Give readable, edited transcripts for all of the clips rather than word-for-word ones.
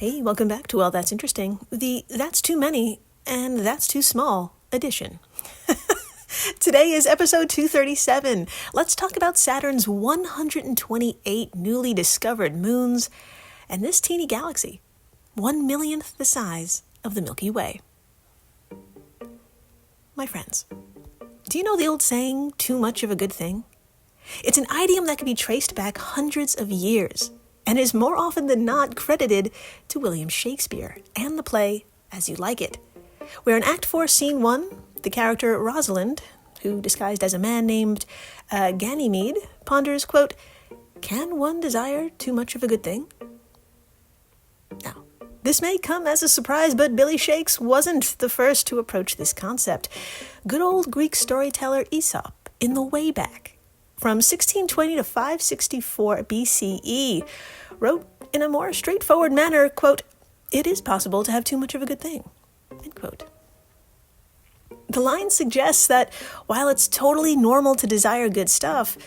Hey, welcome back to Well, That's Interesting, the That's Too Many and That's Too Small edition. Today is episode 237. Let's talk about Saturn's 128 newly discovered moons and this teeny galaxy, 1/1,000,000th the size of the Milky Way. My friends, do you know the old saying, too much of a good thing? It's an idiom that can be traced back hundreds of years and is more often than not credited to William Shakespeare and the play As You Like It, where in Act 4, Scene 1, the character Rosalind, who disguised as a man named Ganymede, ponders, quote, "Can one desire too much of a good thing?" Now, this may come as a surprise, but Billy Shakes wasn't the first to approach this concept. Good old Greek storyteller Aesop, in the way back, from 1620 to 564 BCE, wrote in a more straightforward manner, quote, "It is possible to have too much of a good thing," end quote. The line suggests that while it's totally normal to desire good stuff,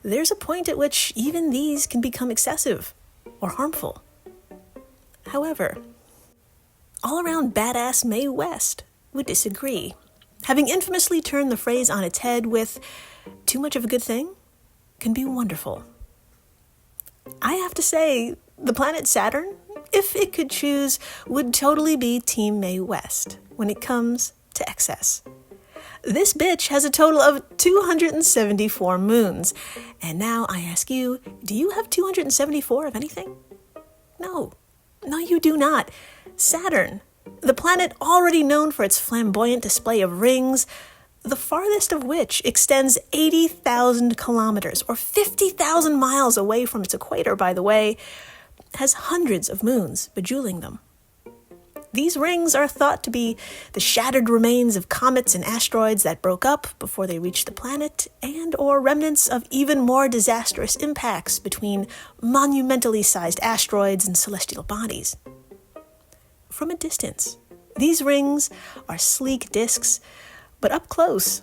there's a point at which even these can become excessive or harmful. However, all-around badass Mae West would disagree, having infamously turned the phrase on its head with, "Too much of a good thing can be wonderful." I have to say, the planet Saturn, if it could choose, would totally be Team Mae West when it comes to excess. This bitch has a total of 274 moons. And now I ask you, do you have 274 of anything? No, you do not. Saturn, the planet already known for its flamboyant display of rings, the farthest of which extends 80,000 kilometers, or 50,000 miles away from its equator, by the way, has hundreds of moons bejeweling them. These rings are thought to be the shattered remains of comets and asteroids that broke up before they reached the planet, and or remnants of even more disastrous impacts between monumentally sized asteroids and celestial bodies. From a distance, these rings are sleek disks, but up close,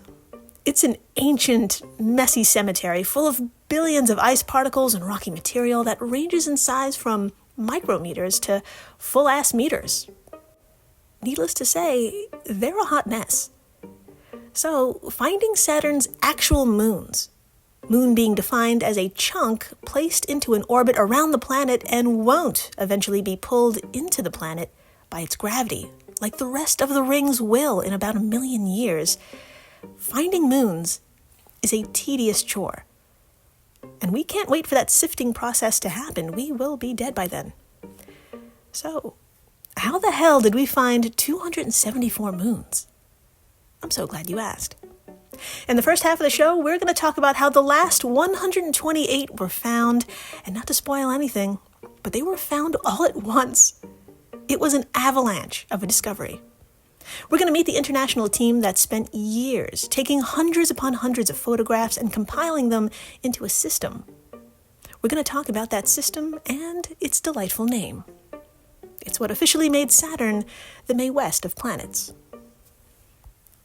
it's an ancient, messy cemetery full of billions of ice particles and rocky material that ranges in size from micrometers to full-ass meters. Needless to say, they're a hot mess. So, finding Saturn's actual moons, moon being defined as a chunk placed into an orbit around the planet and won't eventually be pulled into the planet by its gravity, like the rest of the rings will in about 1,000,000 years, finding moons is a tedious chore. And we can't wait for that sifting process to happen. We will be dead by then. So, how the hell did we find 274 moons? I'm so glad you asked. In the first half of the show, we're going to talk about how the last 128 were found, and not to spoil anything, but they were found all at once. It was an avalanche of a discovery. We're going to meet the international team that spent years taking hundreds upon hundreds of photographs and compiling them into a system. We're going to talk about that system and its delightful name. It's what officially made Saturn the Mae West of planets.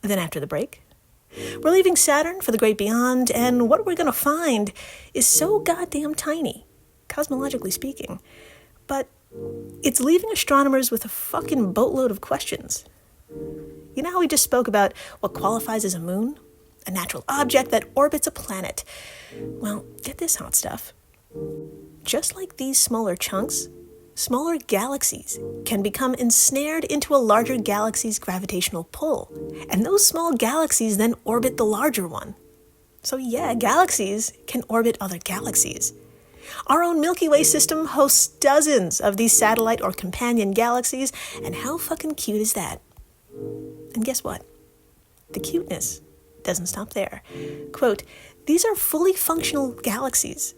Then after the break, we're leaving Saturn for the great beyond, and what we're going to find is so goddamn tiny, cosmologically speaking, but it's leaving astronomers with a fucking boatload of questions. You know how we just spoke about what qualifies as a moon? A natural object that orbits a planet. Well, get this hot stuff. Just like these smaller chunks, smaller galaxies can become ensnared into a larger galaxy's gravitational pull, and those small galaxies then orbit the larger one. So yeah, galaxies can orbit other galaxies. Our own Milky Way system hosts dozens of these satellite or companion galaxies, and how fucking cute is that? And guess what? The cuteness doesn't stop there. Quote, "These are fully functional galaxies,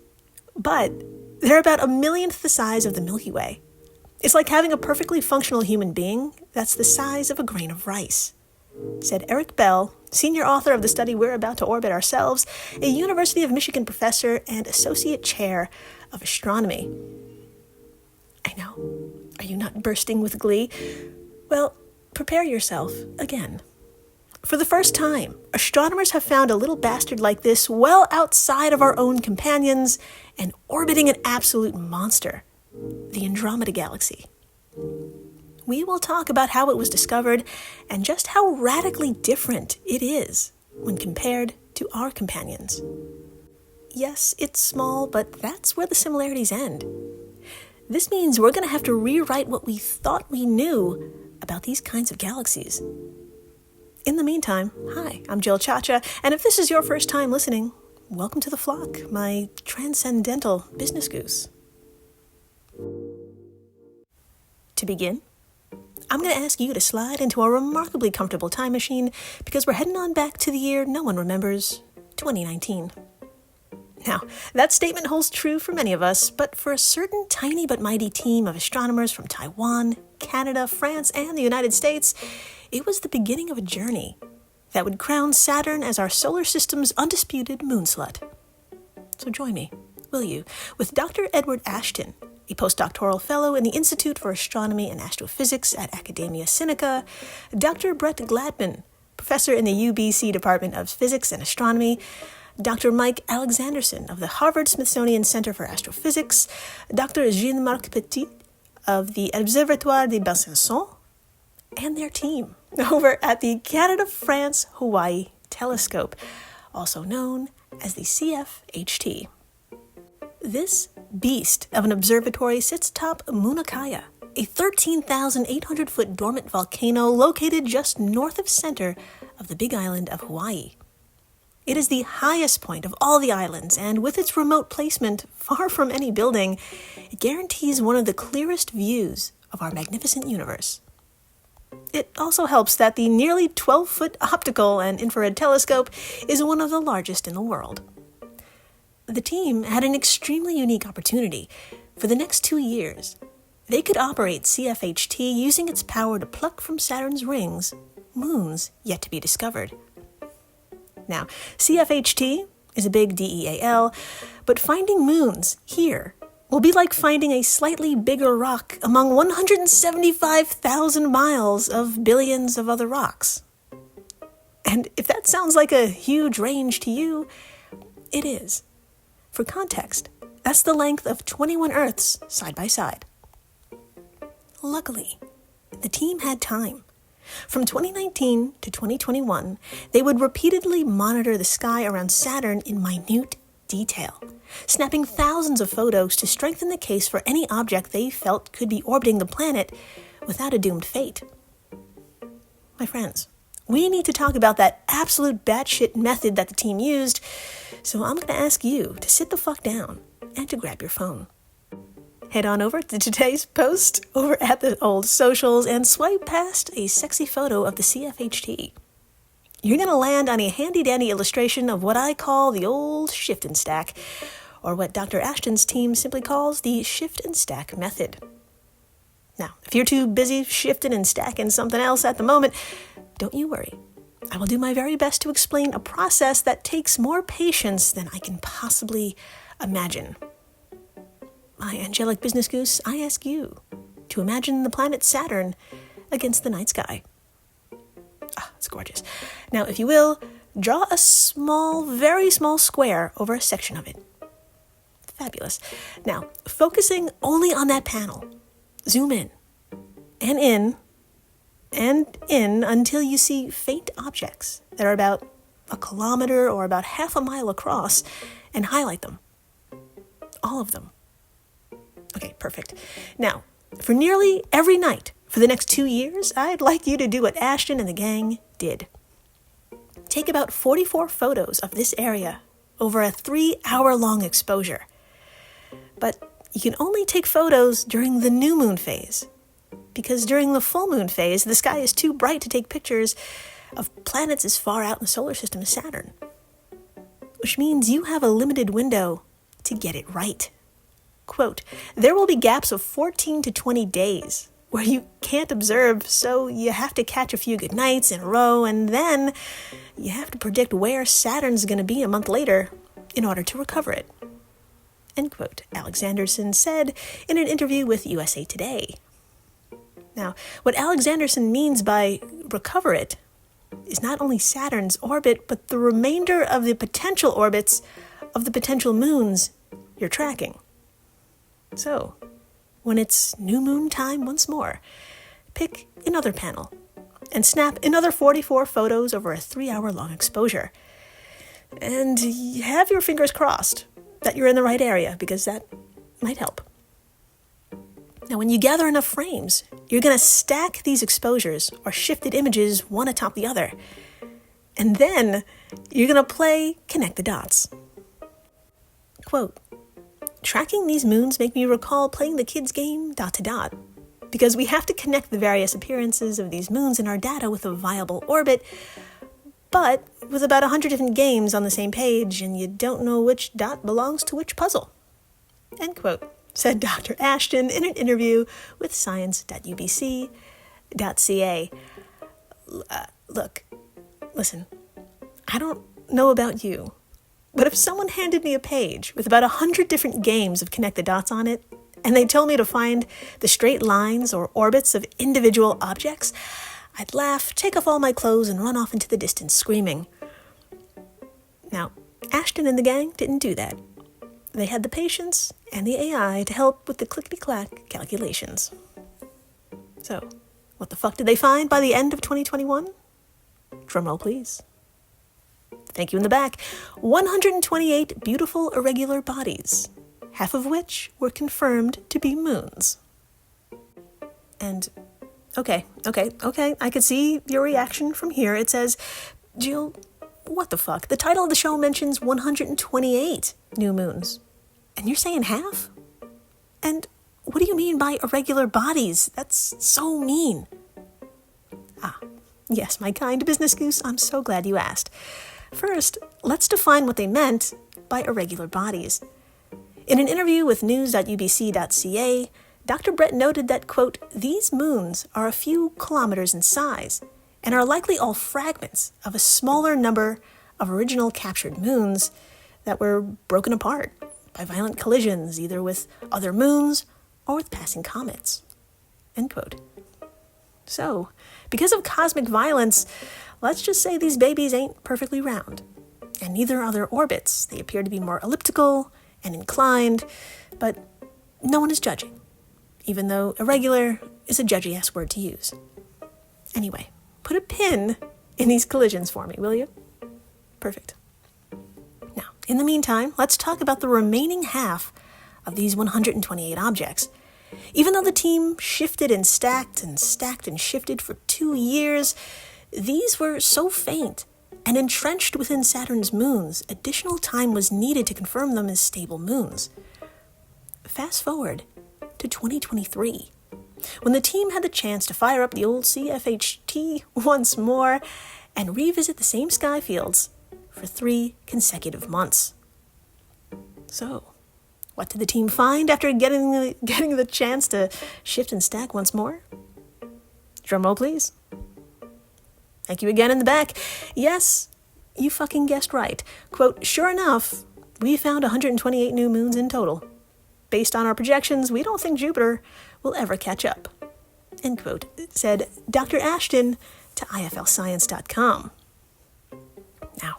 but they're about 1/1,000,000th the size of the Milky Way. It's like having a perfectly functional human being that's the size of a grain of rice," said Eric Bell, senior author of the study we're about to orbit ourselves, a University of Michigan professor and associate chair of astronomy. I know. Are you not bursting with glee? Well, prepare yourself again. For the first time, astronomers have found a little bastard like this well outside of our own companions and orbiting an absolute monster, the Andromeda Galaxy. We will talk about how it was discovered and just how radically different it is when compared to our companions. Yes, it's small, but that's where the similarities end. This means we're going to have to rewrite what we thought we knew about these kinds of galaxies. In the meantime, hi, I'm Jill Chacha, and if this is your first time listening, welcome to the flock, my transcendental business goose. To begin, I'm going to ask you to slide into a remarkably comfortable time machine because we're heading on back to the year no one remembers, 2019. Now, that statement holds true for many of us, but for a certain tiny but mighty team of astronomers from Taiwan, Canada, France, and the United States, it was the beginning of a journey that would crown Saturn as our solar system's undisputed moon slut. So join me, will you, with Dr. Edward Ashton, a postdoctoral fellow in the Institute for Astronomy and Astrophysics at Academia Sinica, Dr. Brett Gladman, professor in the UBC Department of Physics and Astronomy, Dr. Mike Alexanderson of the Harvard-Smithsonian Center for Astrophysics, Dr. Jean-Marc Petit of the Observatoire de Besançon, and their team over at the Canada-France-Hawaii Telescope, also known as the CFHT. This beast of an observatory sits atop Mauna Kea, a 13,800-foot dormant volcano located just north of center of the Big Island of Hawaii. It is the highest point of all the islands, and with its remote placement far from any building, it guarantees one of the clearest views of our magnificent universe. It also helps that the nearly 12-foot optical and infrared telescope is one of the largest in the world. The team had an extremely unique opportunity. For the next 2 years, they could operate CFHT using its power to pluck from Saturn's rings moons yet to be discovered. Now, CFHT is a big DEAL, but finding moons here will be like finding a slightly bigger rock among 175,000 miles of billions of other rocks. And if that sounds like a huge range to you, it is. For context, that's the length of 21 Earths side by side. Luckily, the team had time. From 2019 to 2021, they would repeatedly monitor the sky around Saturn in minute detail, snapping thousands of photos to strengthen the case for any object they felt could be orbiting the planet without a doomed fate. My friends, we need to talk about that absolute batshit method that the team used, so I'm going to ask you to sit the fuck down and to grab your phone. Head on over to today's post over at the old socials and swipe past a sexy photo of the CFHT. You're going to land on a handy-dandy illustration of what I call the old shift and stack, or what Dr. Ashton's team simply calls the shift and stack method. Now, if you're too busy shifting and stacking something else at the moment, don't you worry. I will do my very best to explain a process that takes more patience than I can possibly imagine. My angelic business goose, I ask you to imagine the planet Saturn against the night sky. Ah, it's gorgeous. Now, if you will, draw a small, very small square over a section of it. Fabulous. Now, focusing only on that panel, zoom in and in and in until you see faint objects that are about 1 kilometer or about half a mile across and highlight them. All of them. Okay, perfect. Now, for nearly every night for the next 2 years, I'd like you to do what Ashton and the gang did. Take about 44 photos of this area over a 3-hour-long exposure. But you can only take photos during the new moon phase, because during the full moon phase, the sky is too bright to take pictures of planets as far out in the solar system as Saturn, which means you have a limited window to get it right. Quote, there will be gaps of 14 to 20 days where you can't observe, so you have to catch a few good nights in a row, and then you have to predict where Saturn's going to be a month later in order to recover it. End quote, Alexanderson said in an interview with USA Today. Now, what Alexanderson means by recover it is not only Saturn's orbit, but the remainder of the potential orbits of the potential moons you're tracking. So, when it's new moon time once more, pick another panel and snap another 44 photos over a 3-hour-long exposure. And have your fingers crossed that you're in the right area, because that might help. Now, when you gather enough frames, you're going to stack these exposures or shifted images one atop the other. And then you're going to play connect the dots. Quote, tracking these moons make me recall playing the kids' game ... because we have to connect the various appearances of these moons in our data with a viable orbit, but with about 100 different games on the same page, and you don't know which dot belongs to which puzzle. End quote, said Dr. Ashton in an interview with science.ubc.ca. Look, listen, I don't know about you, but if someone handed me a page with about 100 different games of connect the dots on it, and they told me to find the straight lines or orbits of individual objects, I'd laugh, take off all my clothes, and run off into the distance screaming. Now, Ashton and the gang didn't do that. They had the patience and the AI to help with the clickety-clack calculations. So, what the fuck did they find by the end of 2021? Drumroll, please. Thank you in the back. 128 beautiful irregular bodies, half of which were confirmed to be moons. And, okay, I could see your reaction from here. It says, Jill, what the fuck? The title of the show mentions 128 new moons, and you're saying half? And what do you mean by irregular bodies? That's so mean. Yes, my kind business goose, I'm so glad you asked. First, let's define what they meant by irregular bodies. In an interview with news.ubc.ca, Dr. Brett noted that, quote, these moons are a few kilometers in size and are likely all fragments of a smaller number of original captured moons that were broken apart by violent collisions, either with other moons or with passing comets, end quote. So, because of cosmic violence, let's just say these babies ain't perfectly round, and neither are their orbits. They appear to be more elliptical and inclined, but no one is judging, even though irregular is a judgy-ass word to use. Anyway, put a pin in these collisions for me, will you? Perfect. Now, in the meantime, let's talk about the remaining half of these 128 objects. Even though the team shifted and stacked and shifted for 2 years, these were so faint and entrenched within Saturn's moons, additional time was needed to confirm them as stable moons. Fast forward to 2023, when the team had the chance to fire up the old CFHT once more and revisit the same sky fields for 3 consecutive months. So, what did the team find after getting the chance to shift and stack once more? Drumroll, please. Thank you again in the back. Yes, you fucking guessed right. Quote, sure enough, we found 128 new moons in total. Based on our projections, we don't think Jupiter will ever catch up. End quote, said Dr. Ashton to iflscience.com. Now,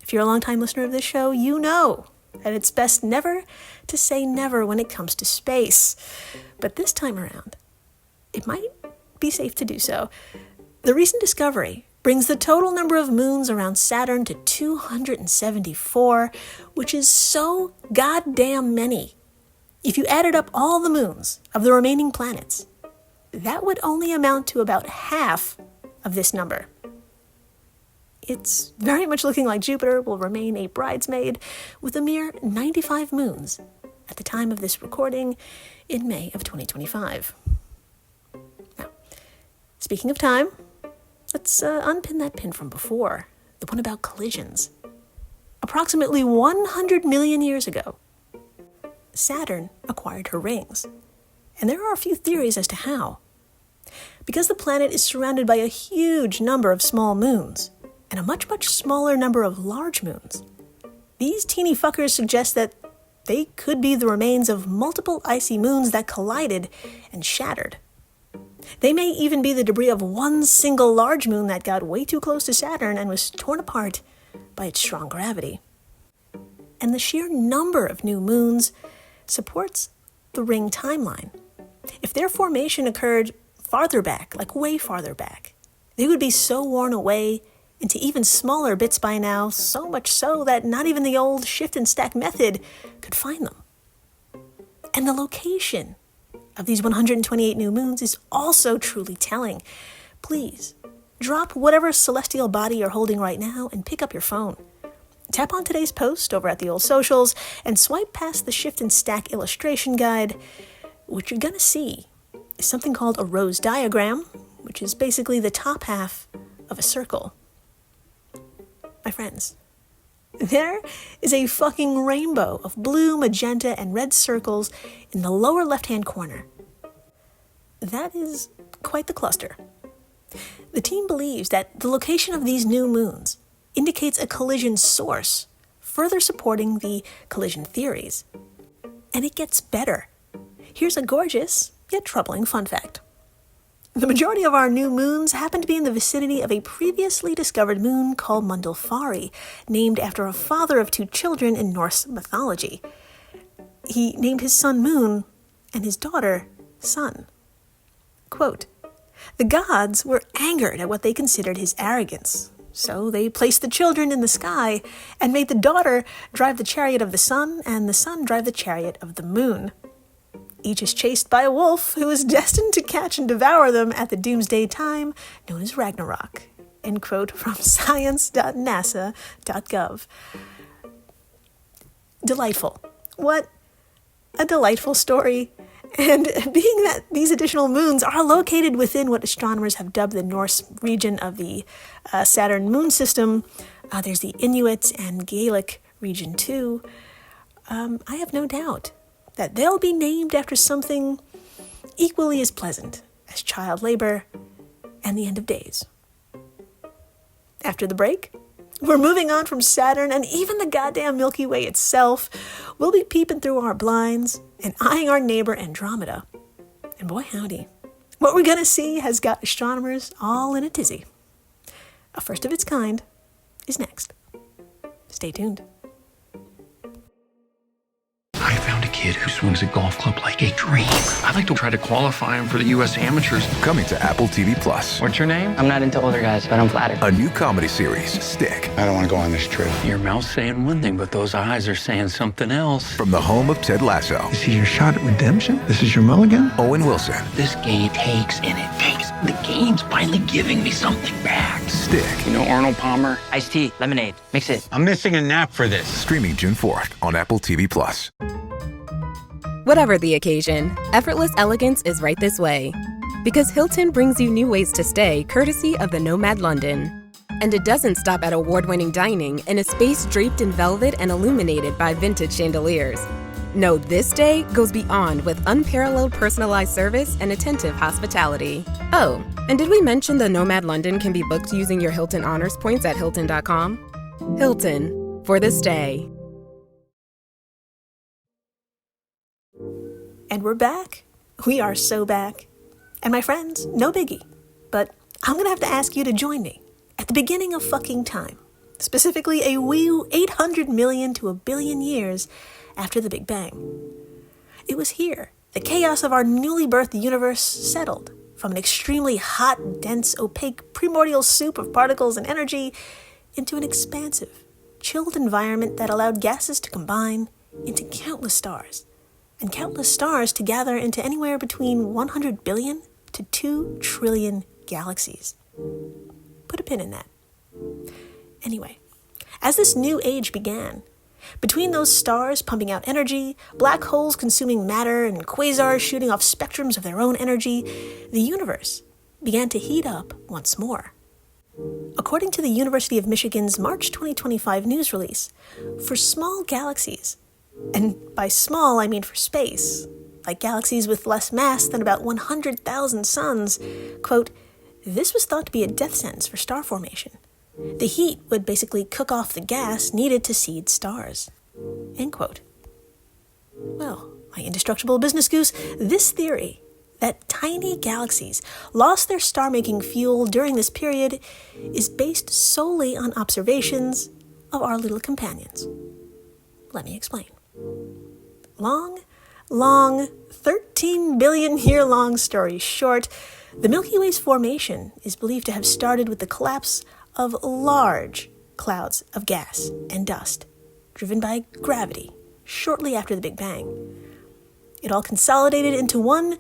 if you're a long-time listener of this show, you know that it's best never to say never when it comes to space. But this time around, it might be safe to do so. The recent discovery brings the total number of moons around Saturn to 274, which is so goddamn many. If you added up all the moons of the remaining planets, that would only amount to about half of this number. It's very much looking like Jupiter will remain a bridesmaid with a mere 95 moons at the time of this recording in May of 2025. Now, speaking of time, let's unpin that pin from before, the one about collisions. Approximately 100 million years ago, Saturn acquired her rings, and there are a few theories as to how. Because the planet is surrounded by a huge number of small moons, and a much, much smaller number of large moons, these teeny fuckers suggest that they could be the remains of multiple icy moons that collided and shattered. They may even be the debris of one single large moon that got way too close to Saturn and was torn apart by its strong gravity. And the sheer number of new moons supports the ring timeline. If their formation occurred farther back, like way farther back, they would be so worn away into even smaller bits by now, so much so that not even the old shift and stack method could find them. And the location of these 128 new moons is also truly telling. Please, drop whatever celestial body you're holding right now and pick up your phone. Tap on today's post over at the old socials and swipe past the shift and stack illustration guide. What you're going to see is something called a rose diagram, which is basically the top half of a circle. My friends, there is a fucking rainbow of blue, magenta, and red circles in the lower left-hand corner. That is quite the cluster. The team believes that the location of these new moons indicates a collision source, further supporting the collision theories. And it gets better. Here's a gorgeous, yet troubling fun fact. The majority of our new moons happen to be in the vicinity of a previously discovered moon called Mundilfari, named after a father of two children in Norse mythology. He named his son Moon and his daughter Sun. Quote, "The gods were angered at what they considered his arrogance, so they placed the children in the sky and made the daughter drive the chariot of the sun and the son drive the chariot of the moon. Each is chased by a wolf who is destined to catch and devour them at the doomsday time known as Ragnarok." End quote from science.nasa.gov. Delightful. What a delightful story. And being that these additional moons are located within what astronomers have dubbed the Norse region of the Saturn moon system, there's the Inuit and Gaelic region too, I have no doubt that they'll be named after something equally as pleasant as child labor and the end of days. After the break, we're moving on from Saturn and even the goddamn Milky Way itself. We'll be peeping through our blinds and eyeing our neighbor Andromeda. And boy howdy, what we're gonna see has got astronomers all in a tizzy. A first of its kind is next. Stay tuned. I found a kid who swings a golf club like a dream. I'd like to try to qualify him for the U.S. Amateurs. Coming to Apple TV Plus. What's your name? I'm not into older guys, but I'm flattered. A new comedy series, Stick. I don't want to go on this trip. Your mouth's saying one thing, but those eyes are saying something else. From the home of Ted Lasso. This is your shot at redemption? This is your mulligan? Owen Wilson. This game takes and it takes. The game's finally giving me something back. Stick. You know Arnold Palmer? Iced tea, lemonade, mix it. I'm missing a nap for this. Streaming June 4th on Apple TV Plus. Whatever the occasion, effortless elegance is right this way. Because Hilton brings you new ways to stay courtesy of the Nomad London. And it doesn't stop at award-winning dining in a space draped in velvet and illuminated by vintage chandeliers. No, this day goes beyond with unparalleled personalized service and attentive hospitality. Oh, and did we mention the Nomad London can be booked using your Hilton Honors points at Hilton.com? Hilton, for the stay. And we're back. We are so back. And my friends, no biggie, but I'm gonna have to ask you to join me at the beginning of fucking time, specifically a wee 800 million to a billion years after the Big Bang. It was here the chaos of our newly birthed universe settled from an extremely hot, dense, opaque primordial soup of particles and energy into an expansive, chilled environment that allowed gases to combine into countless stars, and countless stars to gather into anywhere between 100 billion to 2 trillion galaxies. Put a pin in that. Anyway, as this new age began, between those stars pumping out energy, black holes consuming matter, and quasars shooting off spectrums of their own energy, the universe began to heat up once more. According to the University of Michigan's March 2025 news release, for small galaxies, and by small I mean for space, like galaxies with less mass than about 100,000 suns, quote, this was thought to be a death sentence for star formation. The heat would basically cook off the gas needed to seed stars, end quote. Well, my indestructible business goose, this theory that tiny galaxies lost their star-making fuel during this period is based solely on observations of our little companions. Let me explain. Long Long, 13 billion year long story short, the Milky Way's formation is believed to have started with the collapse of large clouds of gas and dust, driven by gravity, shortly after the Big Bang. It all consolidated into one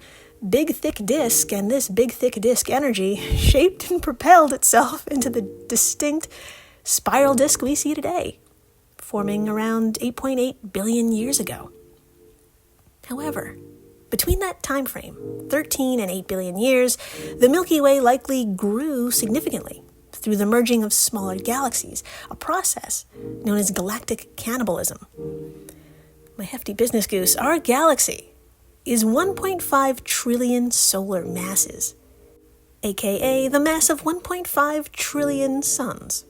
big thick disk, and this big thick disk energy shaped and propelled itself into the distinct spiral disk we see today, forming around 8.8 billion years ago. However, between that time frame, 13 and 8 billion years, the Milky Way likely grew significantly through the merging of smaller galaxies, a process known as galactic cannibalism. My hefty business goose, our galaxy is 1.5 trillion solar masses, aka the mass of 1.5 trillion suns.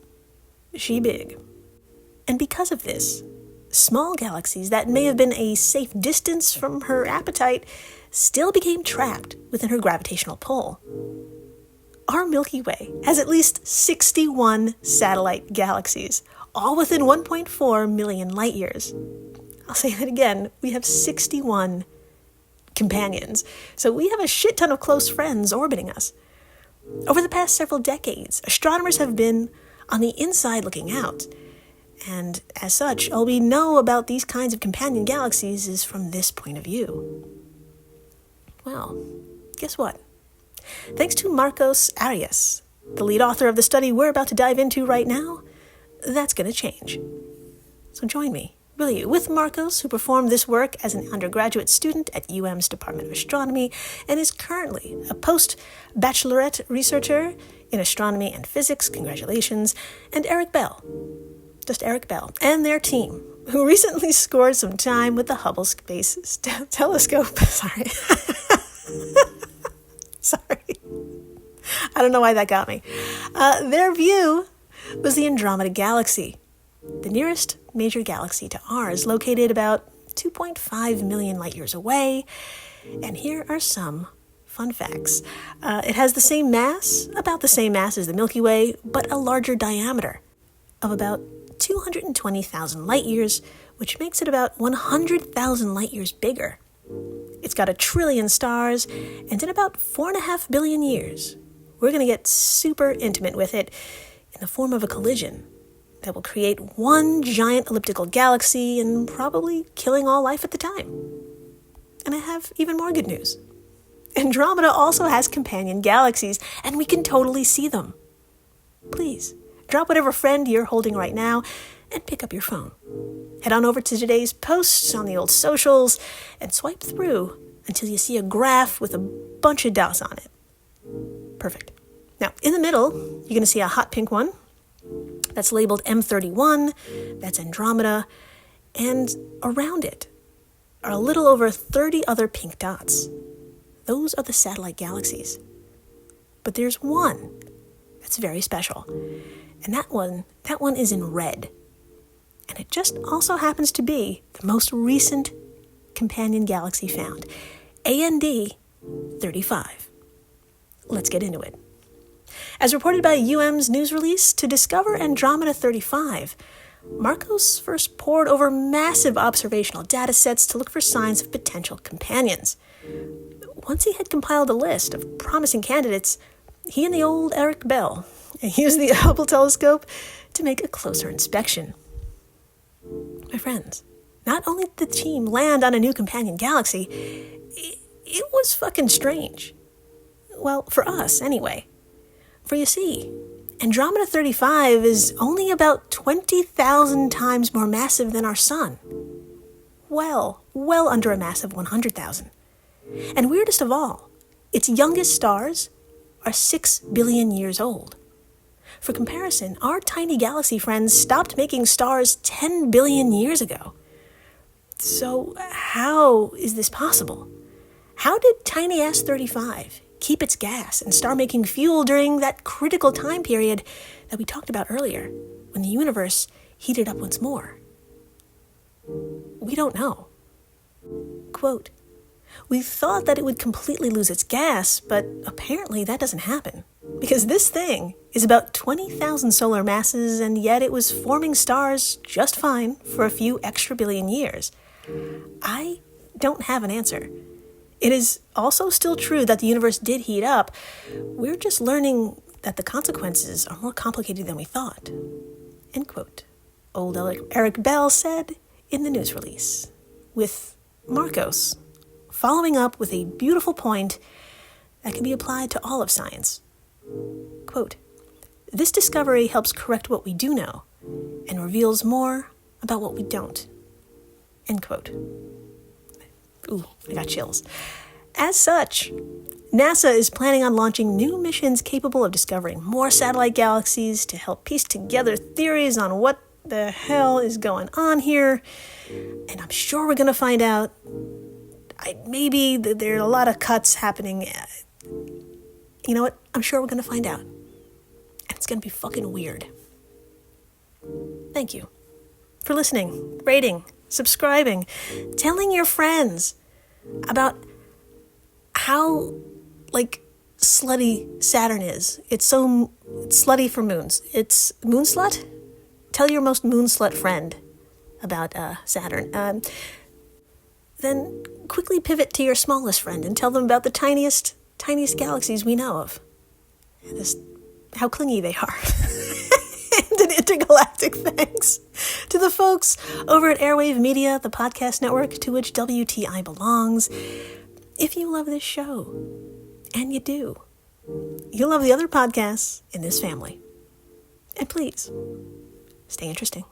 She big. And because of this, small galaxies that may have been a safe distance from her appetite still became trapped within her gravitational pull. Our Milky Way has at least 61 satellite galaxies, all within 1.4 million light years. I'll say that again, we have 61 companions, so we have a shit ton of close friends orbiting us. Over the past several decades, astronomers have been on the inside looking out, and as such, all we know about these kinds of companion galaxies is from this point of view. Well, guess what? Thanks to Marcos Arias, the lead author of the study we're about to dive into right now, that's going to change. So join me, will you, with Marcos, who performed this work as an undergraduate student at UM's Department of Astronomy and is currently a post-bachelorette researcher in astronomy and physics, congratulations, and Eric Bell, just Eric Bell, and their team, who recently scored some time with the Hubble Space Telescope. Sorry. I don't know why that got me. Their view was the Andromeda Galaxy, the nearest major galaxy to ours, located about 2.5 million light years away. And here are some fun facts. It has the same mass, about the same mass as the Milky Way, but a larger diameter of about 220,000 light years, which makes it about 100,000 light years bigger. It's got 1 trillion stars, and in about 4.5 billion years, we're going to get super intimate with it in the form of a collision that will create one giant elliptical galaxy and probably killing all life at the time. And I have even more good news. Andromeda also has companion galaxies, and we can totally see them. Please, drop whatever friend you're holding right now and pick up your phone. Head on over to today's posts on the old socials and swipe through until you see a graph with a bunch of dots on it. Perfect. Now, in the middle, you're going to see a hot pink one that's labeled M31, that's Andromeda, and around it are a little over 30 other pink dots. Those are the satellite galaxies. But there's one that's very special, and that one is in red. And it just also happens to be the most recent companion galaxy found, AND 35. Let's get into it. As reported by UM's news release, to discover Andromeda 35, Marcos first pored over massive observational data sets to look for signs of potential companions. Once he had compiled a list of promising candidates, he and the old Eric Bell used the Hubble telescope to make a closer inspection. My friends, not only did the team land on a new companion galaxy, it was fucking strange. Well, for us, anyway. For you see, Andromeda 35 is only about 20,000 times more massive than our sun. Well under a mass of 100,000. And weirdest of all, its youngest stars are 6 billion years old. For comparison, our tiny galaxy friends stopped making stars 10 billion years ago. So how is this possible? How did tiny ass 35 keep its gas and star-making fuel during that critical time period that we talked about earlier, when the universe heated up once more? We don't know. Quote, "We thought that it would completely lose its gas, but apparently that doesn't happen, because this thing is about 20,000 solar masses, and yet it was forming stars just fine for a few extra billion years. I don't have an answer. It is also still true that the universe did heat up. We're just learning that the consequences are more complicated than we thought. End quote. Old Eric Bell said in the news release, with Marcos following up with a beautiful point that can be applied to all of science. Quote, "This discovery helps correct what we do know and reveals more about what we don't." End quote. Ooh, I got chills. As such, NASA is planning on launching new missions capable of discovering more satellite galaxies to help piece together theories on what the hell is going on here. And I'm sure we're going to find out. Maybe there are a lot of cuts happening. You know what? I'm sure we're going to find out. And it's going to be fucking weird. Thank you for listening, rating, subscribing, telling your friends about how, slutty Saturn is. It's slutty for moons. It's moon slut? Tell your most moon slut friend about Saturn. Then quickly pivot to your smallest friend and tell them about the tiniest galaxies we know of. How clingy they are. And an intergalactic thanks to the folks over at Airwave Media, the podcast network to which WTI belongs. If you love this show, and you do, you'll love the other podcasts in this family. And please, stay interesting.